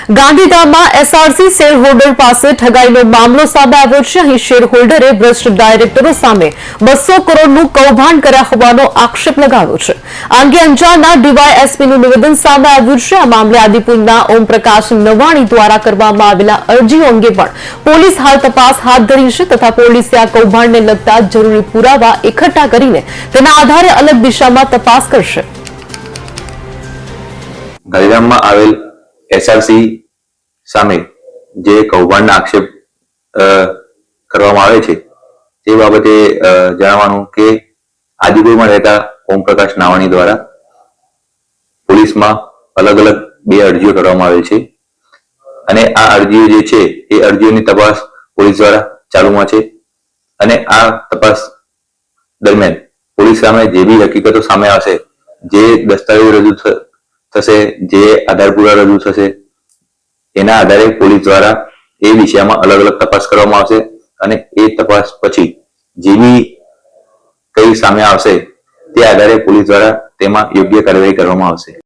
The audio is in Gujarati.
ગાંધીધામમાં એસઆરસી શેર હોલ્ડર પાસે ઠગાઈનો મામલો સામે આવ્યો છે. અહીં શેર હોલ્ડરે ભ્રષ્ટ ડાયરેક્ટરો સામે 200 કરોડનું કૌભાંડ કર્યા હોવાનો આક્ષેપ લગાવ્યો છે. આ અંગે અંજારના ડીવાયએસપીનું નિવેદન સામે આવ્યું છે. આ મામલે આદિપુરના ઓમપ્રકાશ નવાણી દ્વારા કરવામાં આવેલા અરજીઓ અંગે પણ પોલીસ હાલ તપાસ હાથ ધરી છે તથા પોલીસે આ કૌભાંડને લગતા જરૂરી પુરાવા એકઠા કરીને તેના આધારે અલગ દિશામાં તપાસ કરશે. ગાંધીધામમાં આવેલ એસઆરસી સામે જે કૌભાંડના આક્ષેપ કરવામાં આવે છે તે બાબતે જણાવવાનું કે આદિપુરમાં રહેતા ઓમપ્રકાશ નાવાણી દ્વારા પોલીસમાં અલગ અલગ 2 અરજીઓ કરવામાં આવેલ છે અને આ અરજીઓ જે છે એ અરજીઓની તપાસ પોલીસ દ્વારા ચાલુમાં છે અને આ તપાસ દરમિયાન પોલીસ સામે જે બી હકીકતો સામે આવશે, જે દસ્તાવેજો રજૂ થશે, જે આધાર પુરાવા રજૂ થશે, એના આધારે પોલીસ દ્વારા એ વિષયમાં અલગ અલગ તપાસ કરવામાં આવશે અને એ તપાસ પછી જે બી કઈ સામે આવશે તે આધારે પોલીસ દ્વારા તેમાં યોગ્ય કાર્યવાહી કરવામાં આવશે.